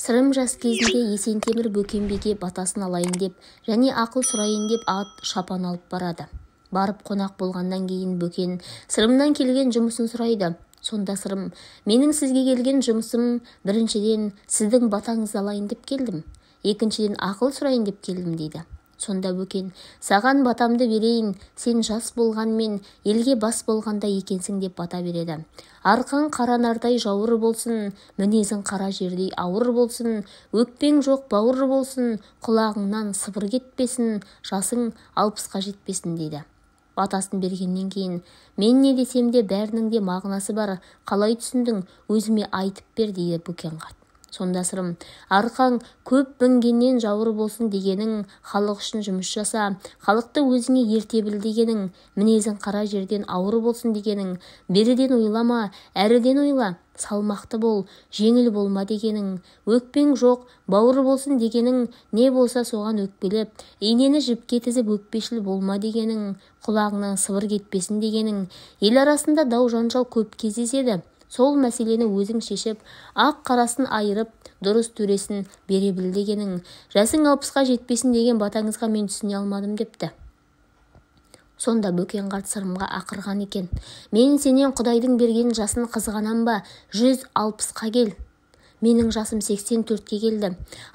Сырым жас кезінде Есентемір Бөкенбиге батасын алайын деп және ақыл сұрайын деп ат шапан алып барады. Барып қонақ болғаннан кейін Бөкен Сырымнан келген жұмысын сұрайды. Сонда Сырым: менің сізге келген жұмысым біріншіден сіздің батаңызды алайын деп келдім, екіншіден ақыл сұрайын деп келдім дейді. Сонда Бөкен: саған батамды берейін, сен жас болғанмен елге бас болғанда екенсің деп бата береді. Арқан қара нардай жауыр болсын, мінезің қара жердей ауыр болсын, өкпең жоқ бауыр болсын, құлағыңнан сыбыр кетпесін, жасың 60-қа жетпесін дейді. Батасын бергеннен кейін: мен не десем де бәрінің де мағынасы бар, қалай түсіндің, өзіме айтып бер дейді Бөкен қарт. Сонда Сырым: арқаң көп мінгеннен жауыр болсын дегенің, халық үшін жұмыс жаса, халықты өзіңе ерте біл дегенің, мінезің қара жерден ауыр болсын дегенің, беріден ойлама, әріден ойла, салмақты бол, жеңіл болма дегенің, өкпең жоқ, бауыр болсын дегенің, не болса соған өкпелеп, инені жіпке тізіп өкпешіл болма дегенің, құлағыңнан сыбыр кетпесін дегенің, ел арасында дау жанжал көп кездеседі. Сол мәселені өзің шешіп, ақ қарасын айырып, дұрыс төресін бере біл дегенің, жасың 60-қа жетпесін деген батаңызға мен түсіне алмадым депті. Сонда Бөкен қарт Сырымға ақырған екен: мен сенен Құдайдың берген жасын қызғанам ба, 160-қа кел. Менің жасым 84-ке келді.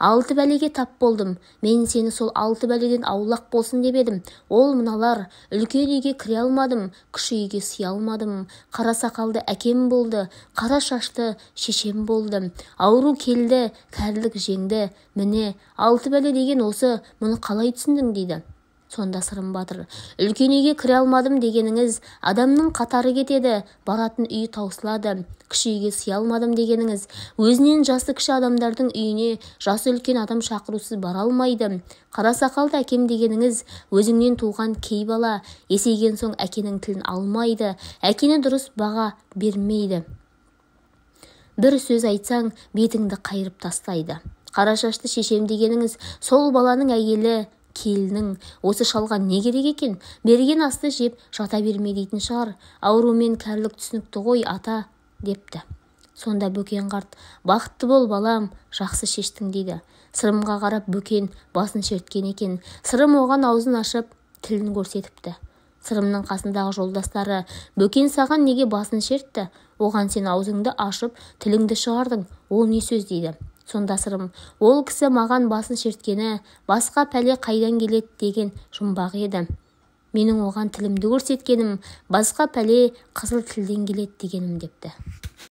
6 бәлеге тап болдым. Мен сені сол 6 бәледен аулақ болсын деп едім. Ол мыналар: үлкен үйге кіре алмадым, кіші үйге сыя алмадым. Қара сақалды әкем болды, қара шашты шешем болды. Ауру келді, кәрілік жеңді. Міне, 6 бәле деген осы, мұны қалай түсіндің дейді. Сонда Сырым батыр: үлкен үйге кіре алмадым дегеніңіз, адамның қатары кетеді, баратын үй таусылады. Кіші үйге сыя алмадым дегеніңіз, өзінен жасы кіші адамдардың үйіне жасы үлкен адам шақырусыз бара алмайды. Қара сақалды әкем дегеніңіз, өзіңнен туған кей бала есейген соң әкенің тілін алмайды, әкені дұрыс баға бермейді. Бір сөз айтсаң, бетіңді қайырып тастайды. Қара шашты шешем дегеніңіз, сол баланың әйелі, келінің, осы шалға не керек екен? Берген асты жеп жата берме дейтін шығар. Ауру мен кәрілік түсінікті ғой ата, депті. Сонда Бөкен қарт: бақытты бол балам, жақсы шештің дейді. Сырымға қарап Бөкен басын шерткен екен. Сырым оған аузын ашып, тілін көрсетіпті. Сырымның қасындағы жолдастары: Бөкен саған неге басын шертті? Оған сен аузыңды ашып, тіліңді шығардың. Ол не сөз дейді. Сонда Сырым: ол кісі маған басын шерткені, басқа пәле қайдан келеді деген жұмбақ еді. Менің оған тілімді көрсеткенім, басқа пәле қызыл тілден келеді дегенім депті.